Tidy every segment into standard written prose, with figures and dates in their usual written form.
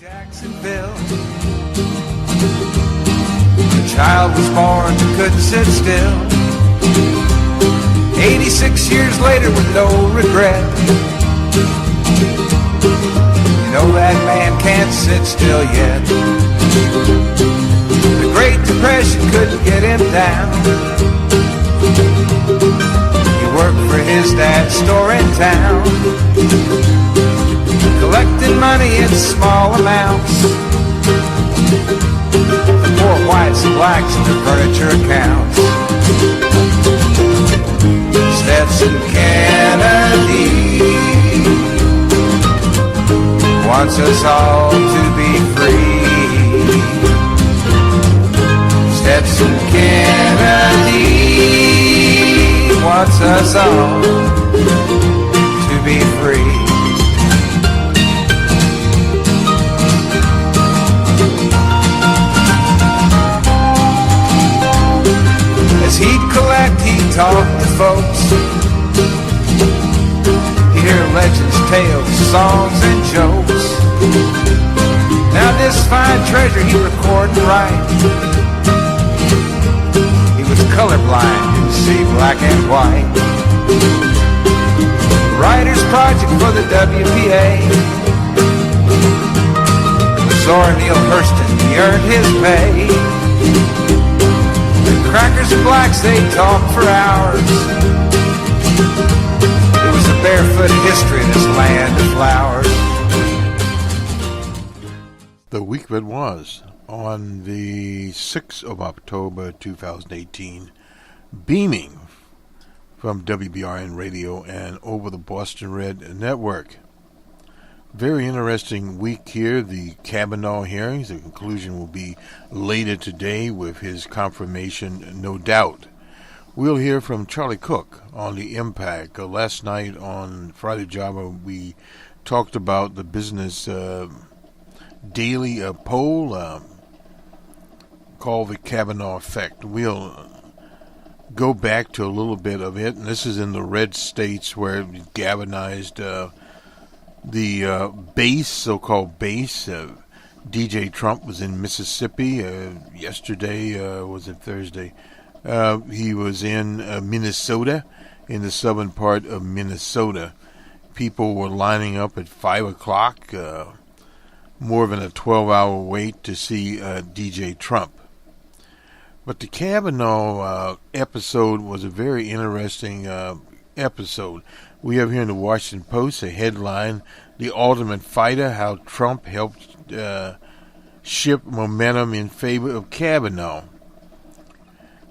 Jacksonville. The child was born but couldn't sit still. 86 years later with no regret. You know that man can't sit still yet. The Great Depression couldn't get him down. He worked for his dad's store in town, collecting money in small amounts for poor whites and blacks and their furniture accounts. Stetson Kennedy wants us all to be free. Stetson Kennedy wants us all to be free. As he'd collect, he'd talk to folks. He'd hear legends, tales, songs, and jokes. Now this fine treasure he'd record and write. He was colorblind, didn't see black and white. Writer's project for the WPA. Zora Neale Hurston, he earned his pay. Crackers and blacks, they talk for hours. It was a barefoot history in this land of flowers. The week that was, on the 6th of October 2018, beaming from WBRN Radio and over the Boston Red Network. Very interesting week here, the Kavanaugh hearings. The conclusion will be later today with his confirmation, no doubt. We'll hear from Charlie Cook on the impact. Last night on Friday Java, we talked about the business daily poll called the Kavanaugh effect. We'll go back to a little bit of it, and this is in the red states where it galvanized the base, so-called base. DJ Trump was in Mississippi yesterday, was it Thursday? He was in Minnesota, in the southern part of Minnesota. People were lining up at 5 o'clock, more than a 12-hour wait to see DJ Trump. But the Kavanaugh episode was a very interesting episode. We have here in the Washington Post a headline, "The Ultimate Fighter, How Trump Helped Shift Momentum in Favor of Kavanaugh."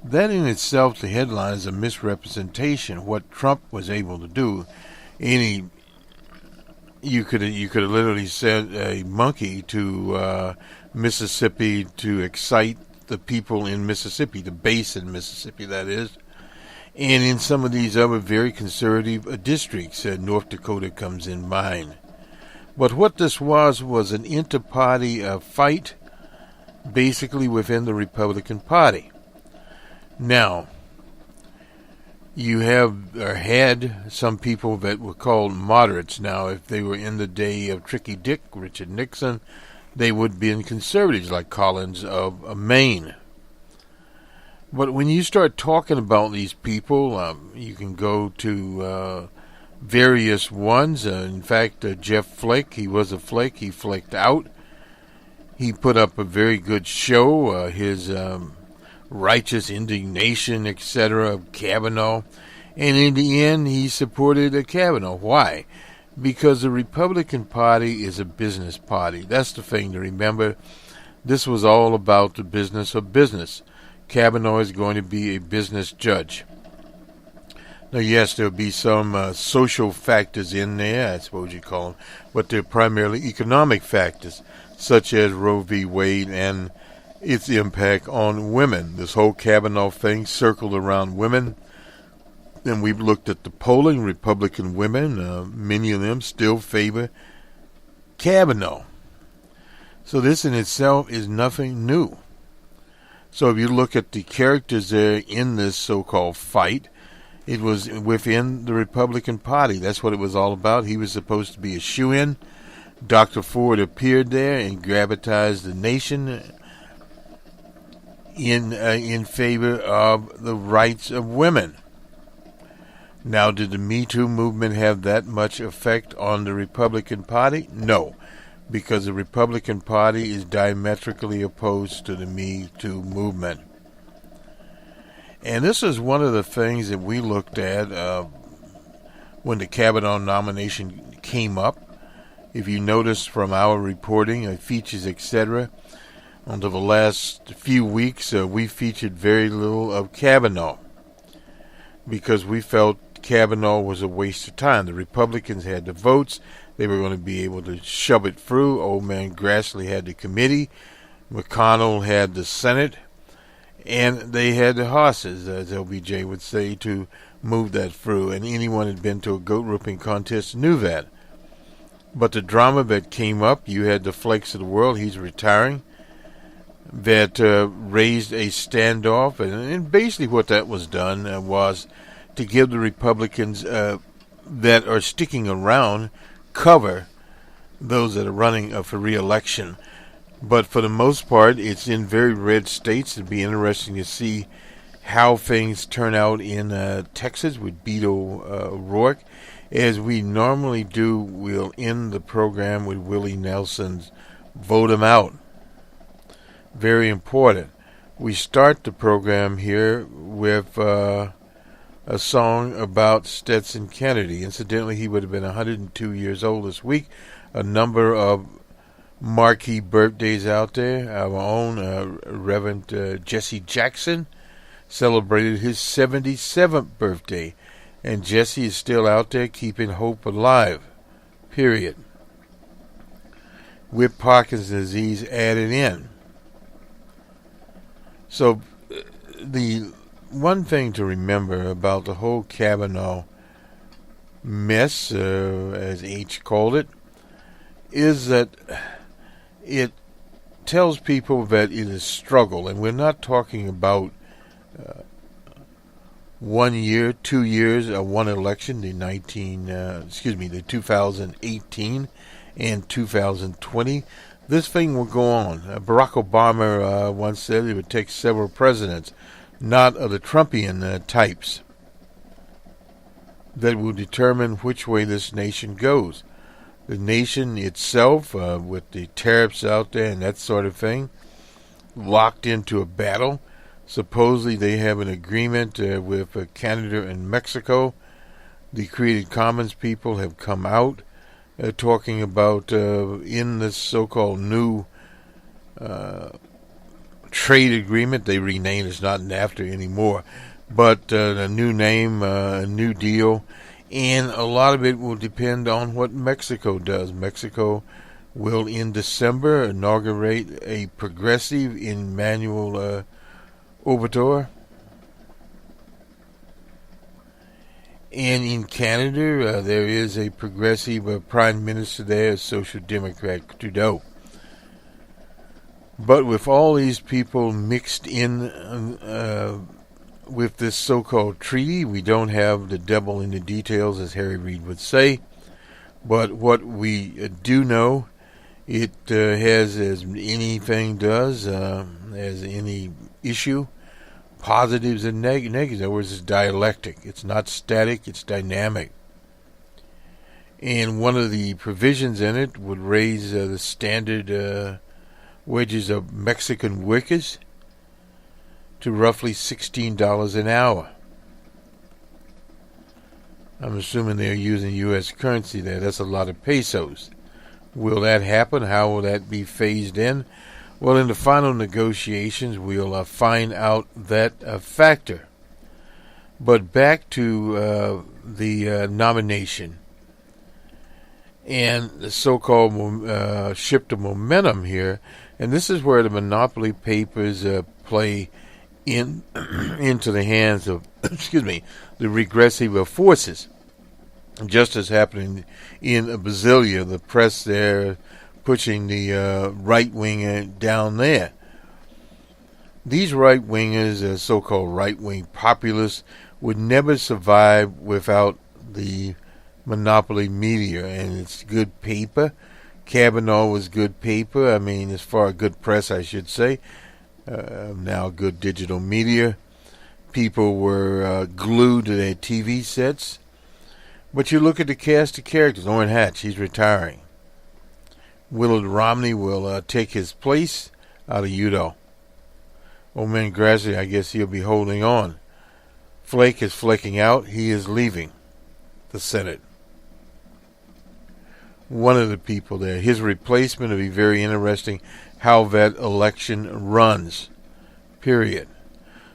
That in itself, the headline, is a misrepresentation of what Trump was able to do. You could have literally sent a monkey to Mississippi to excite the people in Mississippi, the base in Mississippi, that is. And in some of these other very conservative districts, North Dakota comes in mind. But what this was an inter-party fight, basically within the Republican Party. Now, you had some people that were called moderates. Now, if they were in the day of Tricky Dick, Richard Nixon, they would be in conservatives like Collins of Maine. But when you start talking about these people, you can go to various ones. In fact, Jeff Flake, he was a flake. He flaked out. He put up a very good show, his righteous indignation, etc., of Kavanaugh. And in the end, he supported Kavanaugh. Why? Because the Republican Party is a business party. That's the thing to remember. This was all about the business of business. Kavanaugh is going to be a business judge. Now, yes, there'll be some social factors in there, I suppose you call them, but they're primarily economic factors, such as Roe v. Wade and its impact on women. This whole Kavanaugh thing circled around women. Then we've looked at the polling. Republican women, many of them still favor Kavanaugh. So this in itself is nothing new. So if you look at the characters there in this so-called fight, it was within the Republican Party. That's what it was all about. He was supposed to be a shoo-in. Dr. Ford appeared there and gravitized the nation in favor of the rights of women. Now, did the Me Too movement have that much effect on the Republican Party? No, because the Republican Party is diametrically opposed to the Me Too movement. And this is one of the things that we looked at when the Kavanaugh nomination came up. If you notice from our reporting, features, etc., until the last few weeks, we featured very little of Kavanaugh because we felt Kavanaugh was a waste of time. The Republicans had the votes. They were going to be able to shove it through. Old man Grassley had the committee. McConnell had the Senate. And they had the horses, as LBJ would say, to move that through. And anyone who had been to a goat roping contest knew that. But the drama that came up, you had the Flakes of the world, he's retiring, that raised a standoff. And basically what that was done was to give the Republicans that are sticking around cover those that are running for re-election. But for the most part, it's in very red states. It'd be interesting to see how things turn out in Texas with Beto O'Rourke. As we normally do, we'll end the program with Willie Nelson's Vote 'Em Out. Very important. We start the program here with a song about Stetson Kennedy. Incidentally, he would have been 102 years old this week. A number of marquee birthdays out there. Our own Reverend Jesse Jackson celebrated his 77th birthday. And Jesse is still out there keeping hope alive. Period. With Parkinson's disease added in. So the one thing to remember about the whole Kavanaugh mess, as H called it, is that it tells people that it is struggle, and we're not talking about 1 year, 2 years, one election, the 2018 and 2020. This thing will go on. Barack Obama once said it would take several presidents, not of the Trumpian types, that will determine which way this nation goes. The nation itself, with the tariffs out there and that sort of thing, locked into a battle. Supposedly they have an agreement with Canada and Mexico. The Creative Commons people have come out talking about in this so-called new trade agreement. They renamed it. It's not NAFTA anymore, but a new name, a new deal. And a lot of it will depend on what Mexico does. Mexico will, in December, inaugurate a progressive Emmanuel Obrador. And in Canada, there is a progressive prime minister there, a social democrat, Trudeau. But with all these people mixed in with this so-called treaty, we don't have the devil in the details, as Harry Reid would say. But what we do know, it has, as anything does, as any issue, positives and negatives. In other words, it's dialectic. It's not static, it's dynamic. And one of the provisions in it would raise the standard wages of Mexican workers to roughly $16 an hour. I'm assuming they're using U.S. currency there. That's a lot of pesos. Will that happen? How will that be phased in? Well, in the final negotiations, we'll find out that factor. But back to the nomination and the so-called shift of momentum here. And this is where the monopoly papers play into the hands of, the regressive forces. Just as happening in Brasilia, the press there pushing the right-winger down there. These right-wingers, so-called right-wing populists, would never survive without the monopoly media and its good paper, Kavanaugh was good paper. I mean, as far as good press, I should say. Now good digital media. People were glued to their TV sets. But you look at the cast of characters. Orrin Hatch, he's retiring. Willard Romney will take his place out of Utah. Old man Grassley, I guess he'll be holding on. Flake is flaking out. He is leaving the Senate. One of the people there, his replacement, will be very interesting how that election runs. Period.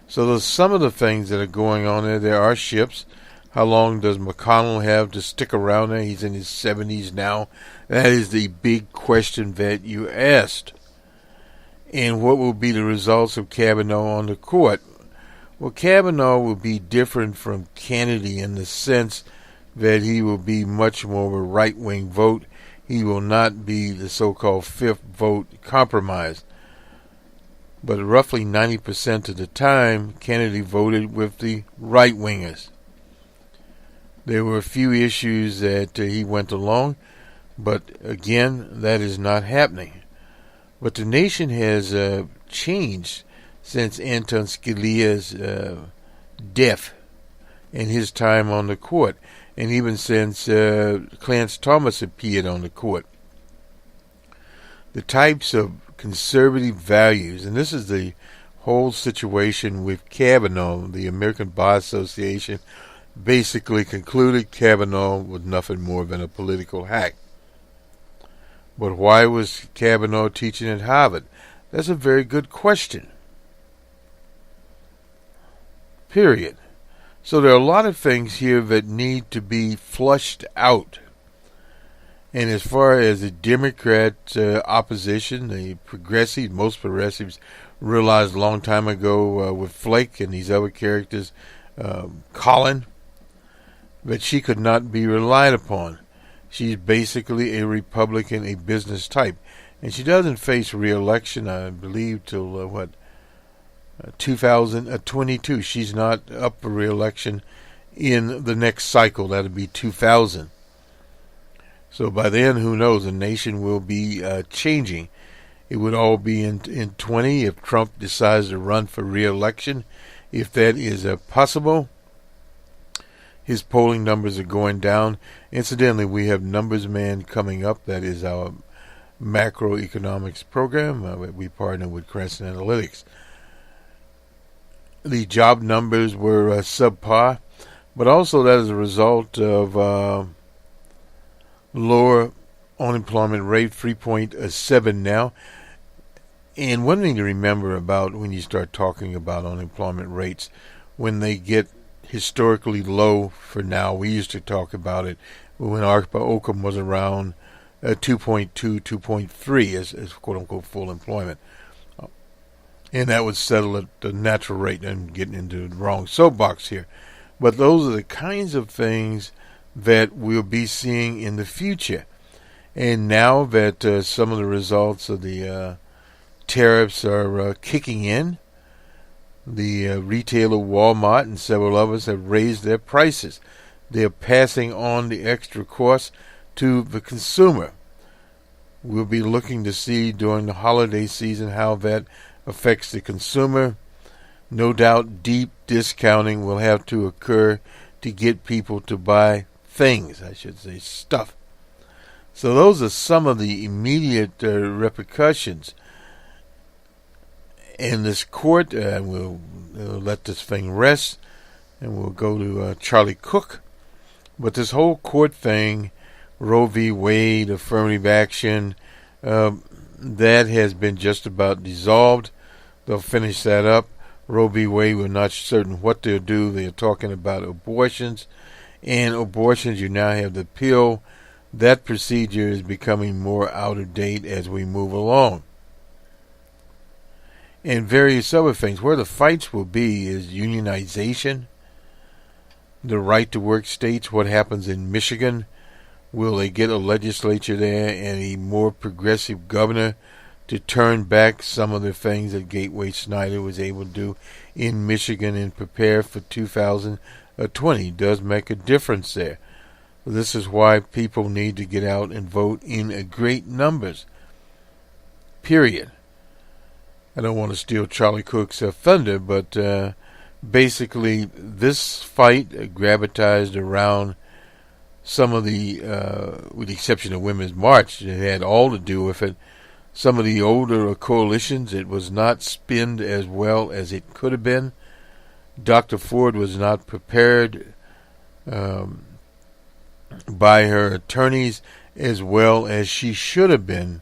So there's some of the things that are going on there. There are shifts. How long does McConnell have to stick around there? He's in his 70s now. That is the big question that you asked. And what will be the results of Kavanaugh on the court? Well, Kavanaugh will be different from Kennedy in the sense that he will be much more of a right-wing vote. He will not be the so-called fifth vote compromise. But roughly 90% of the time, Kennedy voted with the right-wingers. There were a few issues that he went along, but again, that is not happening. But the nation has changed since Anton Scalia's death and his time on the court, and even since Clarence Thomas appeared on the court. The types of conservative values, and this is the whole situation with Kavanaugh. The American Bar Association basically concluded Kavanaugh was nothing more than a political hack. But why was Kavanaugh teaching at Harvard? That's a very good question. Period. So there are a lot of things here that need to be flushed out. And as far as the Democrat opposition, the progressives, most progressives realized a long time ago with Flake and these other characters, Colin, that she could not be relied upon. She's basically a Republican, a business type. And she doesn't face re-election, I believe, till 2022. She's not up for re-election in the next cycle. That'll be 2000. So by then, who knows? The nation will be changing. It would all be in 20 if Trump decides to run for re-election. If that is possible, his polling numbers are going down. Incidentally, we have Numbers Man coming up. That is our macroeconomics program. We partner with Crescent Analytics. The job numbers were subpar, but also that is a result of lower unemployment rate, 3.7 now. And one thing to remember about when you start talking about unemployment rates, when they get historically low for now, we used to talk about it when ARPA Occam was around 2.2, 2.3 as quote-unquote full employment. And that would settle at the natural rate. I'm getting into the wrong soapbox here. But those are the kinds of things that we'll be seeing in the future. And now that some of the results of the tariffs are kicking in, the retailer Walmart and several others have raised their prices. They're passing on the extra cost to the consumer. We'll be looking to see during the holiday season how that affects the consumer. No doubt deep discounting will have to occur to get people to buy things, I should say, stuff. So those are some of the immediate repercussions. In this court, we'll let this thing rest, and we'll go to Charlie Cook. But this whole court thing, Roe v. Wade, affirmative action, that has been just about dissolved. They'll finish that up. Roe v. Wade, we're not certain what they'll do. They're talking about abortions. And abortions, you now have the pill. That procedure is becoming more out of date as we move along. And various other things. Where the fights will be is unionization, the right to work states, what happens in Michigan. Will they get a legislature there and a more progressive governor to turn back some of the things that Gateway Snyder was able to do in Michigan and prepare for 2020? Does make a difference there. This is why people need to get out and vote in great numbers. Period. I don't want to steal Charlie Cook's thunder, but basically this fight gravitated around some of the, with the exception of Women's March, it had all to do with it. Some of the older coalitions, it was not spinned as well as it could have been. Dr. Ford was not prepared by her attorneys as well as she should have been.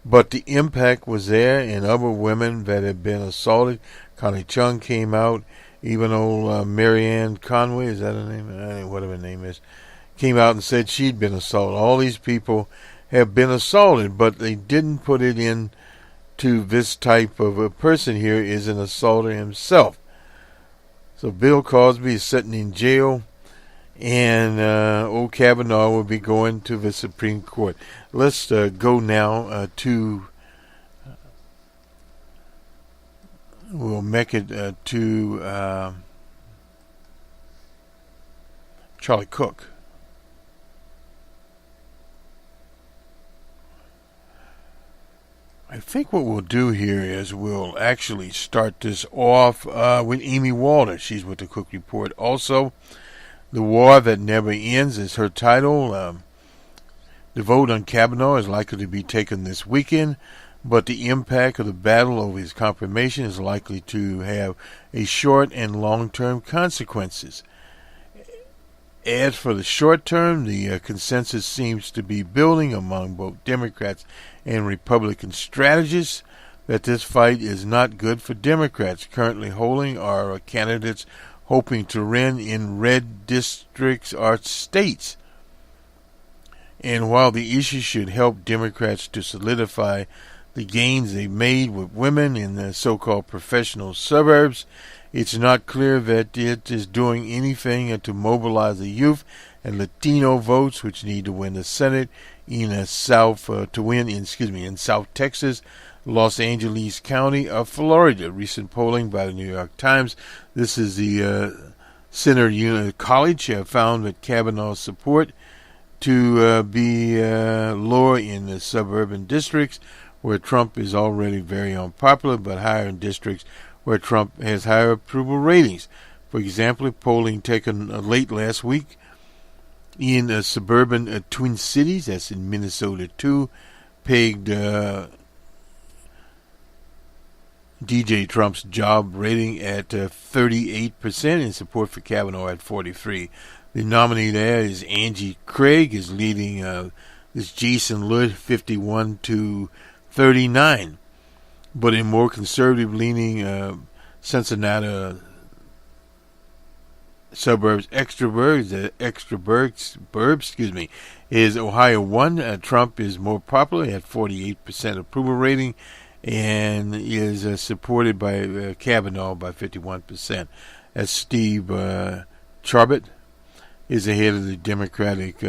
But the impact was there, and other women that had been assaulted. Connie Chung came out, even old Marianne Conway, is that her name? Whatever her name is, came out and said she'd been assaulted. All these people have been assaulted, but they didn't put it in to this type of a person here is an assaulter himself. So Bill Cosby is sitting in jail, and old Kavanaugh will be going to the Supreme Court. Let's go now to, we'll make it to Charlie Cook. I think what we'll do here is we'll actually start this off with Amy Walter. She's with the Cook Report. Also, The War That Never Ends is her title. The vote on Kavanaugh is likely to be taken this weekend, but the impact of the battle over his confirmation is likely to have a short and long-term consequences. As for the short term, the consensus seems to be building among both Democrats and Republican strategists that this fight is not good for Democrats. Currently holding are candidates hoping to win in red districts or states. And while the issue should help Democrats to solidify the gains they've made with women in the so-called professional suburbs, it's not clear that it is doing anything to mobilize the youth and Latino votes, which need to win the Senate in South Texas, Los Angeles County, or Florida. Recent polling by the New York Times. This is the Center College found that Kavanaugh's support to be lower in the suburban districts where Trump is already very unpopular, but higher in districts where Trump has higher approval ratings. For example, polling taken late last week in suburban Twin Cities, that's in Minnesota too, pegged DJ Trump's job rating at 38% and support for Kavanaugh at 43%. The nominee there is Angie Craig, is leading this Jason Ludd 51 to 39. But in more conservative-leaning Cincinnati suburbs, is Ohio 1. Trump is more popular at 48% approval rating and is supported by Kavanaugh by 51%. As Steve Charbot is ahead of the Democratic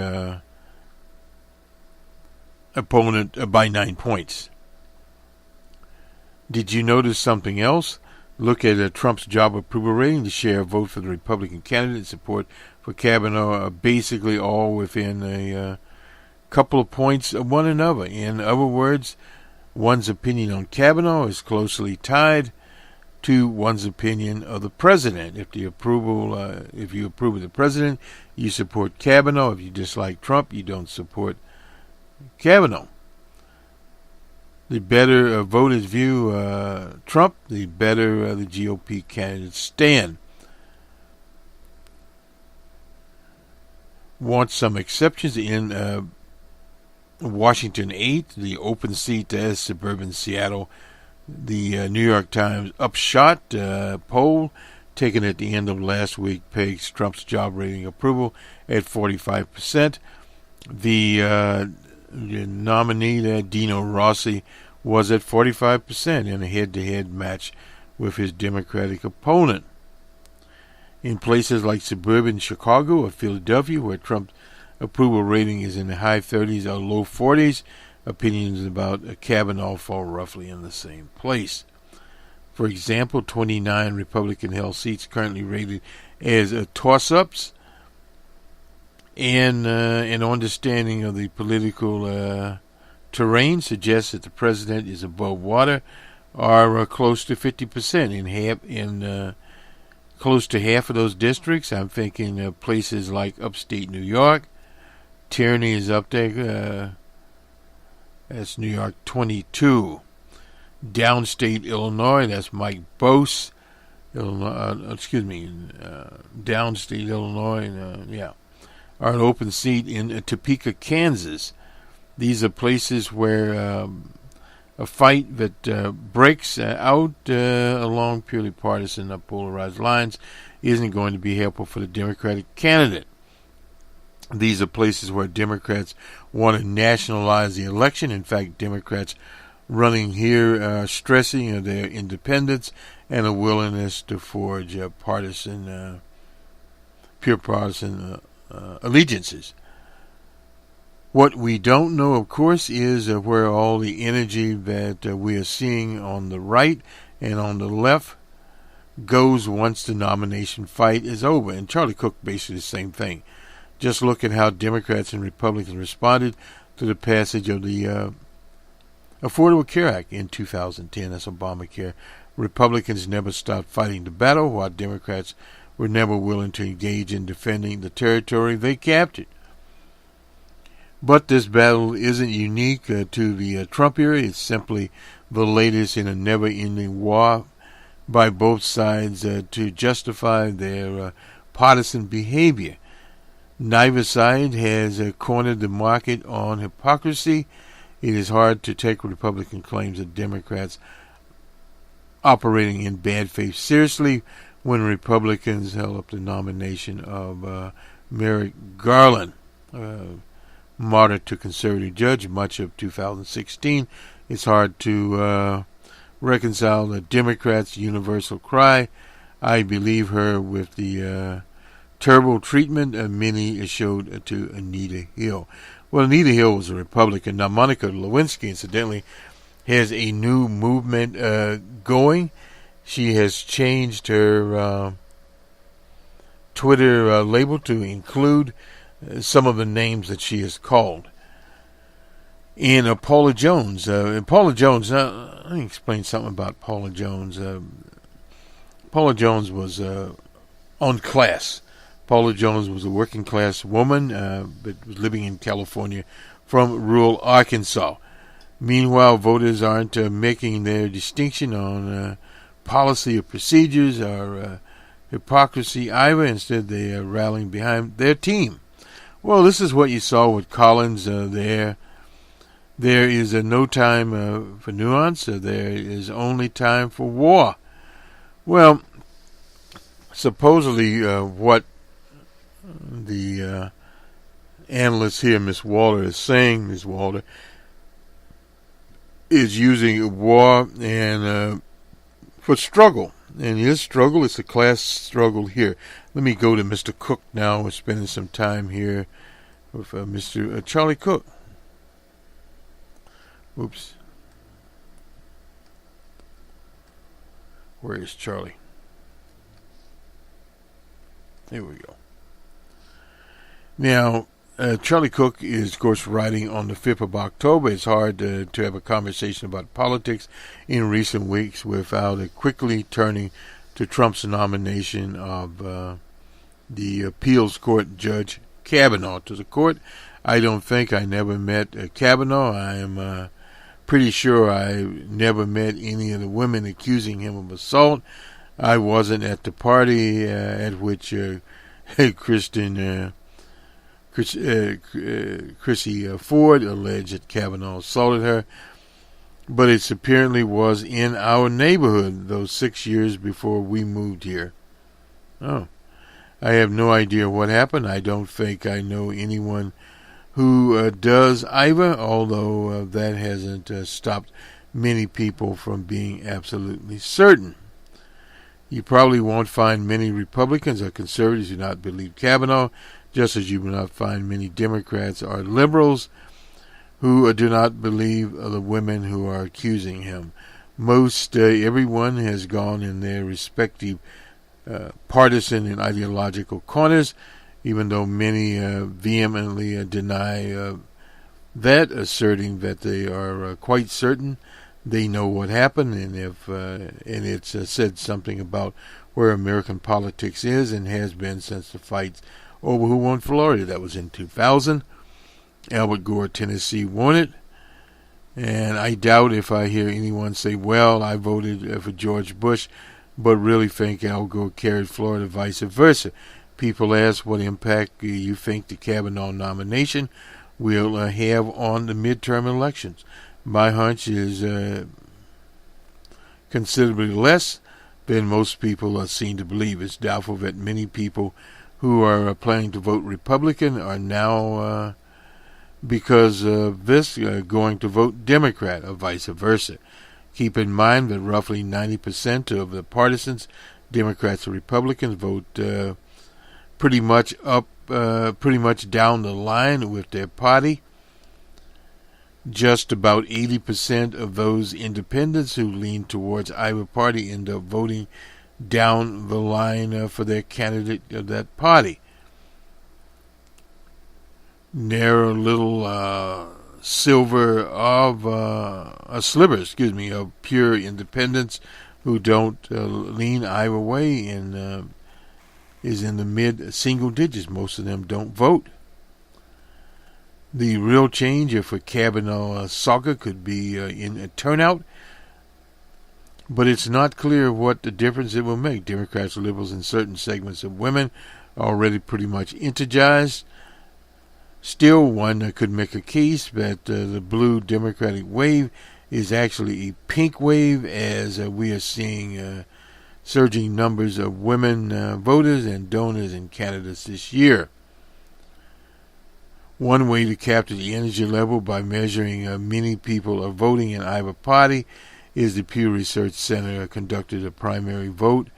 opponent by 9 points. Did you notice something else? Look at Trump's job approval rating. The share of vote for the Republican candidate, support for Kavanaugh are basically all within a couple of points of one another. In other words, one's opinion on Kavanaugh is closely tied to one's opinion of the president. If you approve of the president, you support Kavanaugh. If you dislike Trump, you don't support Kavanaugh. The better voters view Trump, the better the GOP candidates stand. Want some exceptions in Washington 8, the open seat as suburban Seattle. The New York Times Upshot poll taken at the end of last week pegs Trump's job rating approval at 45%. The nominee there, Dino Rossi, was at 45% in a head-to-head match with his Democratic opponent. In places like suburban Chicago or Philadelphia, where Trump's approval rating is in the high 30s or low 40s, opinions about Kavanaugh fall roughly in the same place. For example, 29 Republican-held seats currently rated as toss-ups And an understanding of the political terrain suggests that the president is above water, or close to 50% in close to half of those districts. I'm thinking places like upstate New York. Tyranny is up there. That's New York 22. Downstate Illinois. That's Mike Bose. Downstate Illinois. Are an open seat in Topeka, Kansas. These are places where a fight that breaks out along purely partisan, polarized lines isn't going to be helpful for the Democratic candidate. These are places where Democrats want to nationalize the election. In fact, Democrats running here are stressing their independence and a willingness to forge pure partisan allegiances. What we don't know, of course, is where all the energy that we are seeing on the right and on the left goes once the nomination fight is over. And Charlie Cook basically the same thing. Just look at how Democrats and Republicans responded to the passage of the Affordable Care Act in 2010. That's Obamacare. Republicans never stopped fighting the battle, while Democrats were never willing to engage in defending the territory they captured. But this battle isn't unique to the Trump era. It's simply the latest in a never-ending war by both sides to justify their partisan behavior. Neither side has cornered the market on hypocrisy. It is hard to take Republican claims of Democrats operating in bad faith seriously when Republicans held up the nomination of Merrick Garland, martyr to conservative judge, much of 2016. It's hard to reconcile the Democrats' universal cry, "I believe her," with the terrible treatment many showed to Anita Hill. Well, Anita Hill was a Republican. Now, Monica Lewinsky, incidentally, has a new movement going. She has changed her Twitter label to include some of the names that she has called. And Paula Jones. Let me explain something about Paula Jones. Paula Jones was on class. Paula Jones was a working class woman that was living in California from rural Arkansas. Meanwhile, voters aren't making their distinction on policy or procedures or hypocrisy either. Instead, they are rallying behind their team. Well, this is what you saw with Collins there. There is no time for nuance. There is only time for war. Well, supposedly what the analyst here, Miss Walter, is saying, Miss Walter, is using war and for struggle. And his struggle is a class struggle here. Let me go to Mr. Cook now. We're spending some time here with Mr. Charlie Cook. Oops. Where is Charlie? Here we go. Now, Charlie Cook is, of course, writing on the 5th of October. It's hard to have a conversation about politics in recent weeks without quickly turning to Trump's nomination of the appeals court judge Kavanaugh to the court. I don't think I never met Kavanaugh. I am pretty sure I never met any of the women accusing him of assault. I wasn't at the party at which Chrissy Ford alleged that Kavanaugh assaulted her, but it apparently was in our neighborhood those 6 years before we moved here. Oh, I have no idea what happened. I don't think I know anyone who does either, although that hasn't stopped many people from being absolutely certain. You probably won't find many Republicans or conservatives who do not believe Kavanaugh, just as you will not find many Democrats or liberals who do not believe the women who are accusing him. Most everyone has gone in their respective partisan and ideological corners even though many vehemently deny that, asserting that they are quite certain they know what happened, and it's said something about where American politics is and has been since the fights over who won Florida. That was in 2000. Albert Gore, Tennessee won it. And I doubt if I hear anyone say, well, I voted for George Bush, but really think Al Gore carried Florida, vice versa. People ask what impact you think the Kavanaugh nomination will have on the midterm elections. My hunch is considerably less than most people seem to believe. It's doubtful that many people who are planning to vote Republican are now, because of this, going to vote Democrat or vice versa. Keep in mind that roughly 90% of the partisans, Democrats or Republicans, vote pretty much down the line with their party. Just about 80% of those independents who lean towards either party end up voting down the line for their candidate of that party. Narrow little sliver of pure independents who don't lean either way and is in the mid-single digits. Most of them don't vote. The real change for Kavanaugh saga could be in a turnout, but it's not clear what the difference it will make. Democrats and liberals in certain segments of women are already pretty much energized. Still, one could make a case that the blue Democratic wave is actually a pink wave, as we are seeing surging numbers of women voters and donors and candidates this year. One way to capture the energy level by measuring many people are voting in either party is the Pew Research Center conducted a primary vote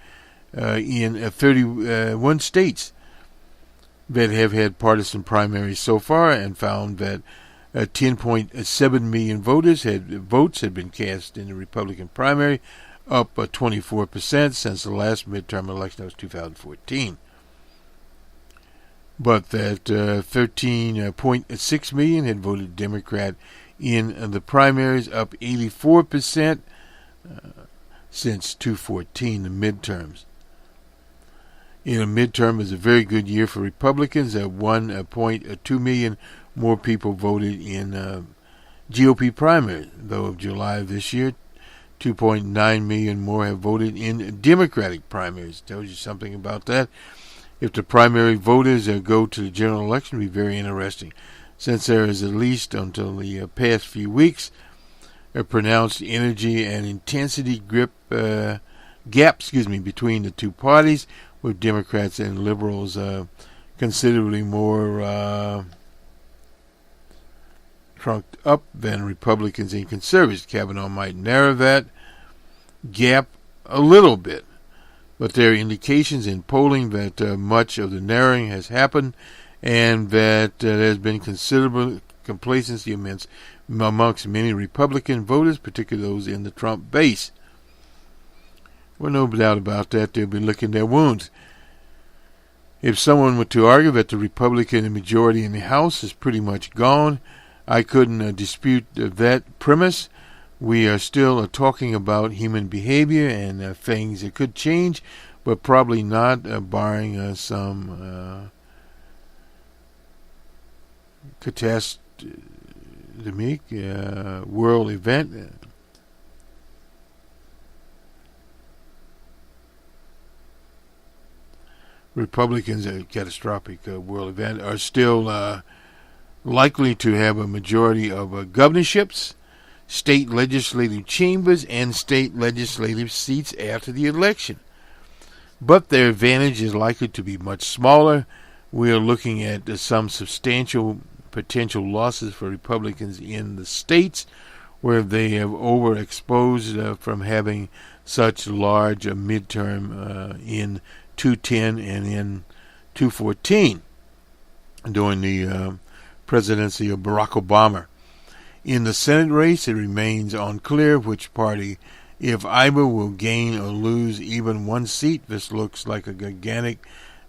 in 31 states that have had partisan primaries so far, and found that 10.7 million votes had been cast in the Republican primary, up 24% since the last midterm election. That was 2014. But that 13.6 million had voted Democrat in the primaries, up 84% since 2014, the midterms. In a midterm is a very good year for Republicans. 1.2 million more people voted in GOP primaries, though of July of this year, 2.9 million more have voted in Democratic primaries. Tells you something about that. If the primary voters go to the general election, it'll be very interesting, since there is, at least until the past few weeks, a pronounced energy and intensity gap between the two parties, with Democrats and liberals considerably more trunked up than Republicans and conservatives. Kavanaugh might narrow that gap a little bit, but there are indications in polling that much of the narrowing has happened, and that there's been considerable complacency amongst many Republican voters, particularly those in the Trump base. Well, no doubt about that, they'll be licking their wounds. If someone were to argue that the Republican majority in the House is pretty much gone, I couldn't dispute that premise. We are still talking about human behavior and things that could change, but probably not, barring some catastrophic world event. Republicans, a catastrophic world event, are still likely to have a majority of governorships, state legislative chambers, and state legislative seats after the election. But their advantage is likely to be much smaller. We are looking at some substantial potential losses for Republicans in the states where they have overexposed from having such large midterm in 2010 and in 2014 during the presidency of Barack Obama. In the Senate race, it remains unclear which party, if either, will gain or lose even one seat. This looks like a gigantic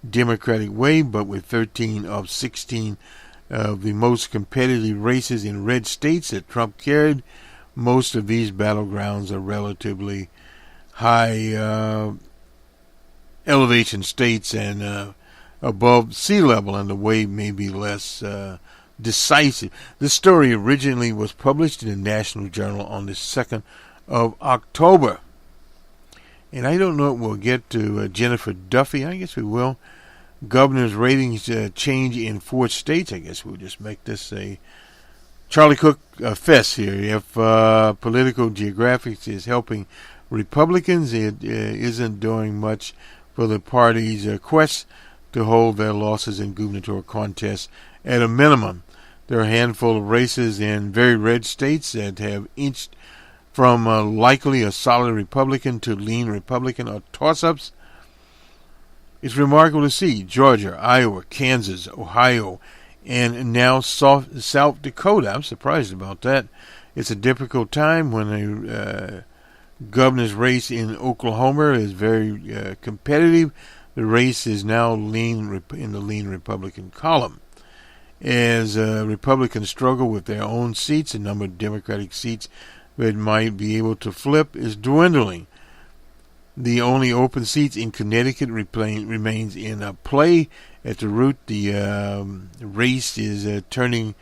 Democratic way, but with 13 of 16 of the most competitive races in red states that Trump carried, most of these battlegrounds are relatively high elevation states and above sea level, and the way may be less decisive. This story originally was published in the National Journal on the 2nd of October. And I don't know if we'll get to Jennifer Duffy. I guess we will. Governor's ratings change in 4 states. I guess we'll just make this a Charlie Cook fest here. If Political Geographics is helping Republicans, it isn't doing much for the party's quest to hold their losses in gubernatorial contests at a minimum. There are a handful of races in very red states that have inched from likely a solid Republican to lean Republican or toss-ups. It's remarkable to see Georgia, Iowa, Kansas, Ohio, and now South Dakota. I'm surprised about that. It's a difficult time when a governor's race in Oklahoma is very competitive. The race is now in the lean Republican column. As Republicans struggle with their own seats, the number of Democratic seats that might be able to flip is dwindling. The only open seats in Connecticut remains in play. At the root, the race is turning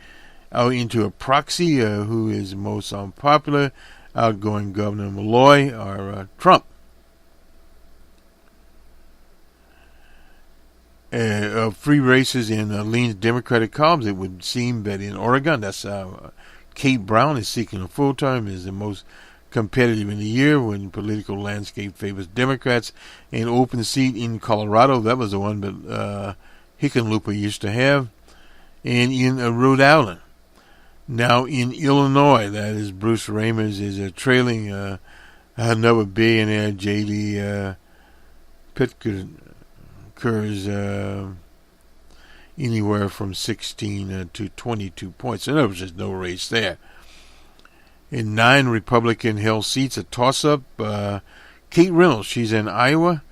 out into a proxy. Who is most unpopular? Outgoing Governor Malloy or Trump? Free races in lean Democratic columns. It would seem that in Oregon, that's Kate Brown is seeking a full term, is the most competitive in the year when political landscape favors Democrats. An open seat in Colorado, that was the one that Hickenlooper used to have, and in Rhode Island. Now in Illinois, that is Bruce Ramers is trailing another billionaire, J.D. Pitker's anywhere from 16 to 22 points. So there was just no race there. In 9 Republican-held seats, a toss-up. Kate Reynolds, she's in Iowa.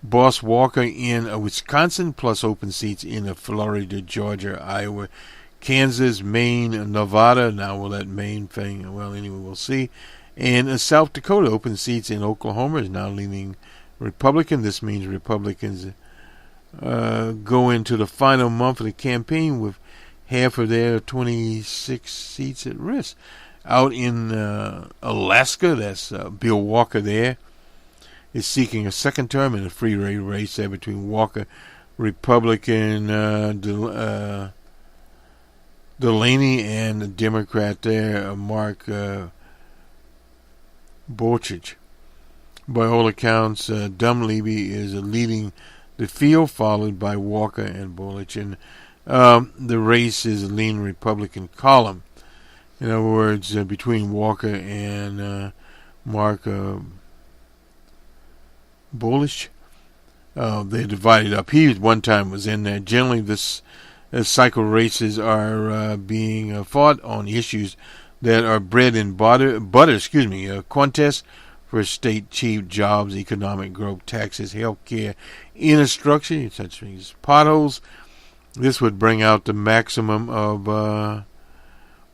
Boss Walker in Wisconsin, plus open seats in Florida, Georgia, Iowa, Kansas, Maine, Nevada. Now, will that Maine thing, well, anyway, we'll see. And South Dakota, open seats in Oklahoma, is now leaning Republican. This means Republicans go into the final month of the campaign with half of their 26 seats at risk. Out in Alaska, that's Bill Walker there, is seeking a second term in a free race there between Walker, Republican Delaney, and the Democrat there, Mark Borchich. By all accounts, Dunleavy is leading the field, followed by Walker and Borchich. And the race is a lean Republican column. In other words, between Walker and Mark Borchich, they're divided up. He one time was in there. Generally, this cycle races are being fought on issues that are bread and butter, contests for state chief, jobs, economic growth, taxes, health care, infrastructure, such as potholes. This would bring out the maximum of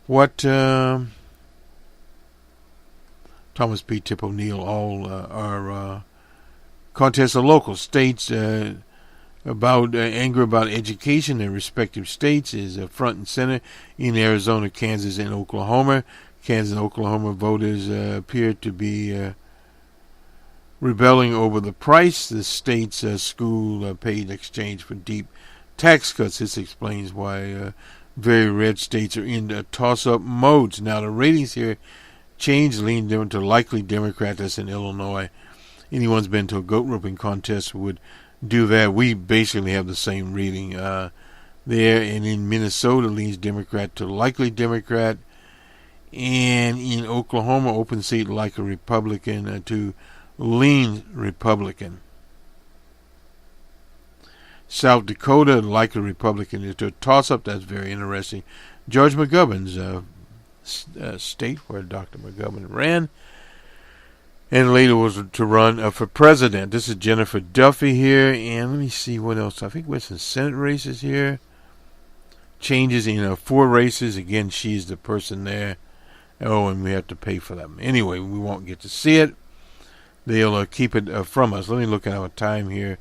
what Thomas P. Tip O'Neill all are contests of local states about anger about education in respective states is front and center in Arizona, Kansas, and Oklahoma. Kansas and Oklahoma voters appear to be rebelling over the price the state's school paid in exchange for deep tax cuts. This explains why very red states are in toss-up modes. Now the ratings here change, lean them to likely Democrat. That's in Illinois. Anyone's been to a goat roping contest would do that. We basically have the same reading there. And in Minnesota, leans Democrat to likely Democrat. And in Oklahoma, open seat like a Republican to lean Republican. South Dakota, like a Republican, to a toss-up. That's very interesting. George McGovern's state, where Dr. McGovern ran. and later was to run for president. This is Jennifer Duffy here, and let me see what else. I think we have some Senate races here. Changes in 4 races. Again, she's the person there. Oh, and we have to pay for them. Anyway, we won't get to see it. They'll keep it from us. Let me look at our time here.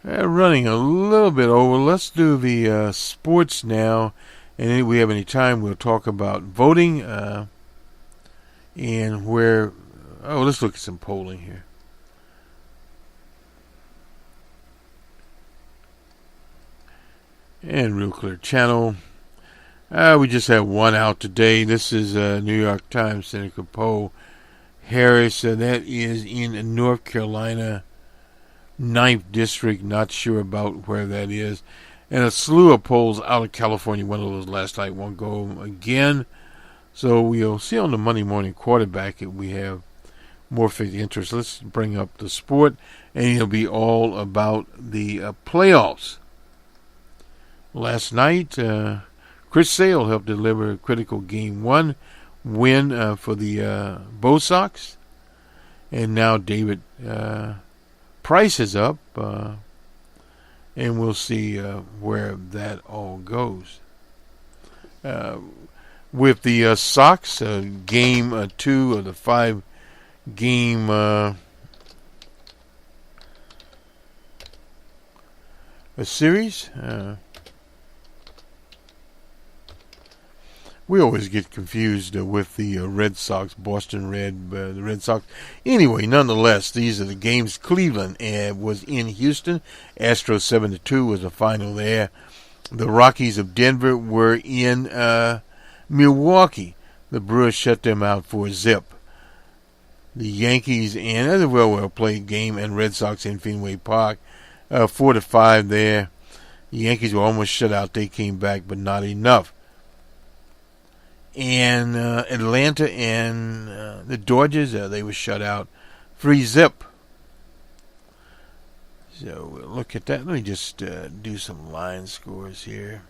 Running a little bit over. Let's do the sports now. And if we have any time, we'll talk about voting and where. Oh, let's look at some polling here. And Real Clear Channel. We just have one out today. This is New York Times Senator poll. Harris, that is in North Carolina, 9th District. Not sure about where that is. And a slew of polls out of California. One of those last night won't go again. So we'll see on the Monday morning quarterback if we have more fixed interest. Let's bring up the sport, and it'll be all about the playoffs. Last night, Chris Sale helped deliver a critical Game 1 win for the Bo Sox. And now David Price is up, and we'll see where that all goes. With the Sox, Game 2 of the 5-game series. We always get confused with the Red Sox, Boston Red, the Red Sox. Anyway, nonetheless, these are the games. Cleveland was in Houston. Astros 7-2 was the final there. The Rockies of Denver were in Milwaukee. The Brewers shut them out for a zip. The Yankees and other well-played game and Red Sox in Fenway Park, 4-5 there. The Yankees were almost shut out. They came back, but not enough. And Atlanta and the Dodgers, they were shut out 3-0. So we'll look at that. Let me just do some line scores here.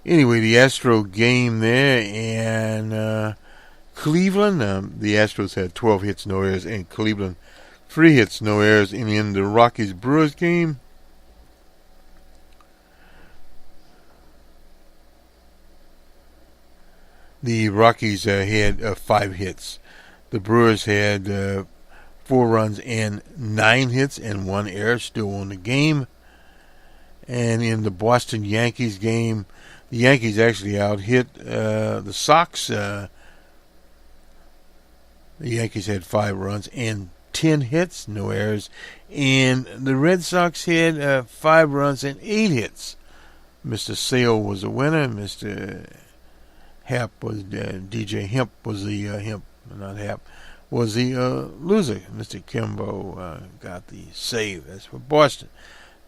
Anyway, the Astro game there, and Cleveland, the Astros had 12 hits, no errors, and Cleveland 3 hits, no errors. And in the Rockies-Brewers game, the Rockies had 5 hits. The Brewers had 4 runs and 9 hits and 1 error, still on the game. And in the Boston Yankees game, the Yankees actually out-hit the Sox. The Yankees had 5 runs and 10 hits, no errors. And the Red Sox had 5 runs and 8 hits. Mr. Sale was the winner. Mr. Hap was DJ Hemp was the was the loser. Mr. Kimbo got the save. That's for Boston.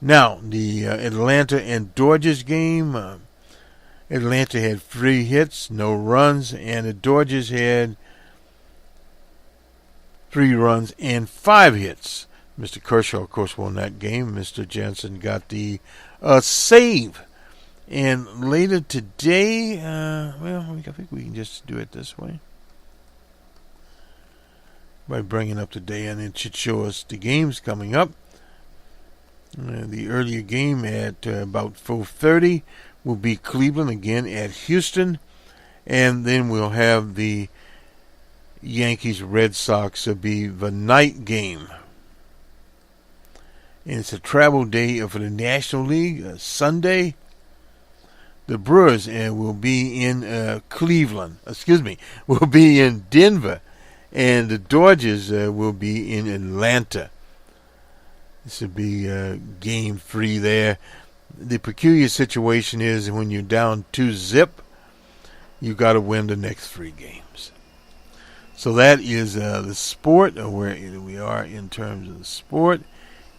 Now the Atlanta and Dodgers game. Atlanta had 3 hits, no runs, and the Dodgers had 3 runs and 5 hits. Mr. Kershaw, of course, won that game. Mr. Jensen got the save. And later today, I think we can just do it this way. By bringing up the day, and it should show us the games coming up. The earlier game at about 4:30 will be Cleveland again at Houston. And then we'll have the Yankees-Red Sox be the night game. And it's a travel day for the National League, Sunday. The Brewers will be in will be in Denver, and the Dodgers will be in Atlanta. This will be game 3 there. The peculiar situation is when you're down 2-0, you got to win the next 3 games. So that is the sport, or where we are in terms of the sport.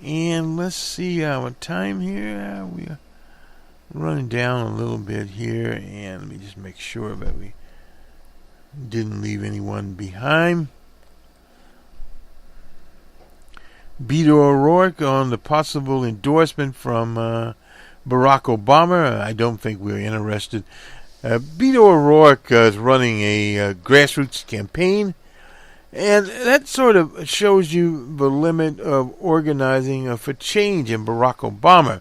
And let's see our time here. We are running down a little bit here, and let me just make sure that we didn't leave anyone behind. Beto O'Rourke on the possible endorsement from Barack Obama. I don't think we're interested. Beto O'Rourke is running a grassroots campaign, and that sort of shows you the limit of organizing for change in Barack Obama.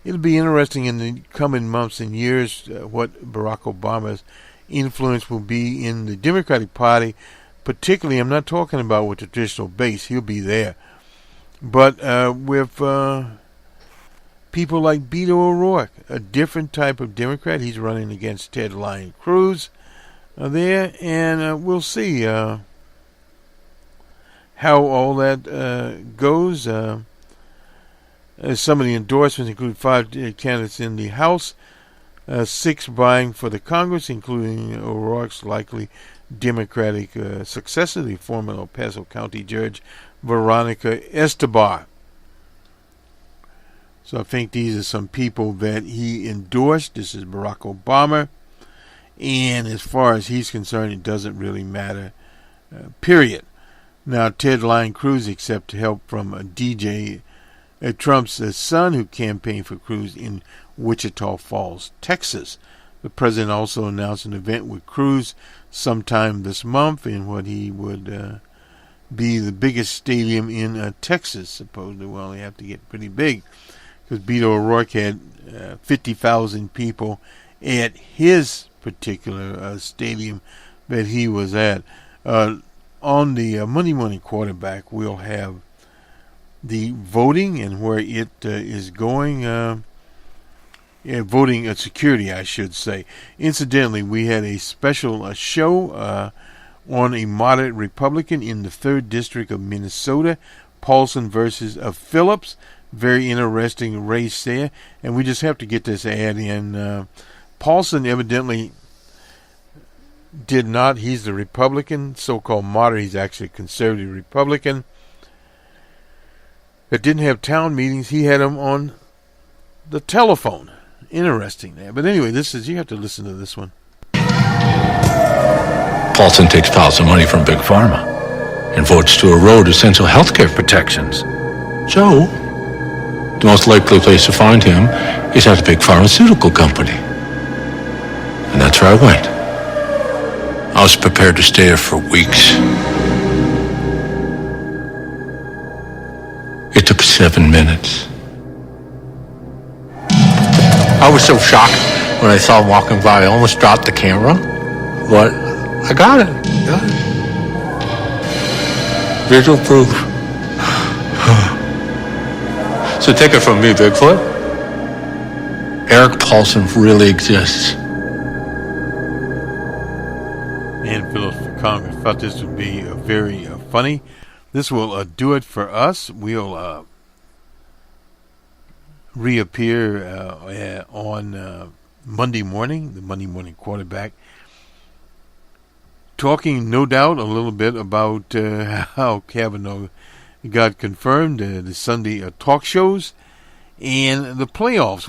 It'll be interesting in the coming months and years what Barack Obama's influence will be in the Democratic Party. Particularly, I'm not talking about with the traditional base. He'll be there. But with people like Beto O'Rourke, a different type of Democrat. He's running against Ted Lyon Cruz there, and we'll see how all that goes. Some of the endorsements include 5 candidates in the House, 6 vying for the Congress, including O'Rourke's likely Democratic successor, the former El Paso County Judge Veronica Escobar. So I think these are some people that he endorsed. This is Barack Obama, and as far as he's concerned, it doesn't really matter, period. Now, Ted Lyon Cruz accepted help from DJ Trump's son, who campaigned for Cruz in Wichita Falls, Texas. The president also announced an event with Cruz sometime this month in what he would be the biggest stadium in Texas. Supposedly, well, they have to get pretty big, because Beto O'Rourke had 50,000 people at his particular stadium that he was at. On the Monday Morning Quarterback, we'll have the voting and where it is going. Voting security, I should say. Incidentally, we had a special show on a moderate Republican in the 3rd District of Minnesota, Paulson versus Phillips. Very interesting race there. And we just have to get this ad in. Paulson evidently did not. He's the Republican, so-called moderate. He's actually a conservative Republican that didn't have town meetings. He had them on the telephone. Interesting there. But anyway, you have to listen to this one. Paulson takes piles of money from Big Pharma and votes to erode essential health care protections. So, the most likely place to find him is at a big pharmaceutical company. And that's where I went. I was prepared to stay there for weeks. It took 7 minutes. I was so shocked when I saw him walking by. I almost dropped the camera, but I got it. Visual proof. So take it from me, Bigfoot. Eric Paulson really exists. And Phillips for Congress. Thought this would be very funny. This will do it for us. We'll reappear on Monday morning, the Monday Morning Quarterback, talking no doubt a little bit about how Kavanaugh got confirmed, the Sunday talk shows, and the playoffs.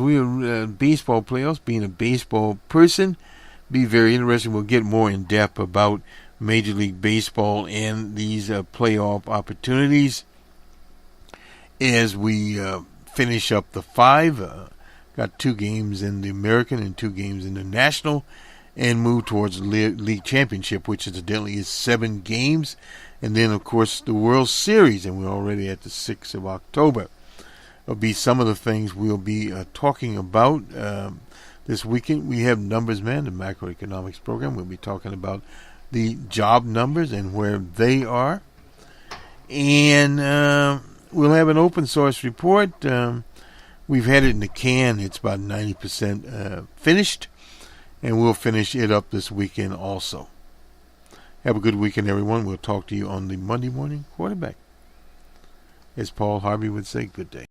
Baseball playoffs, being a baseball person, be very interesting. We'll get more in depth about Major League Baseball and these playoff opportunities as we finish up the 5. Got 2 games in the American and 2 games in the National, and move towards the league championship, which incidentally is 7 games. And then, of course, the World Series, and we're already at the 6th of October. It'll be some of the things we'll be talking about this weekend. We have Numbers Man, the macroeconomics program. We'll be talking about the job numbers and where they are. And we'll have an open source report. We've had it in the can. It's about 90% finished. And we'll finish it up this weekend also. Have a good weekend, everyone. We'll talk to you on the Monday Morning Quarterback. As Paul Harvey would say, good day.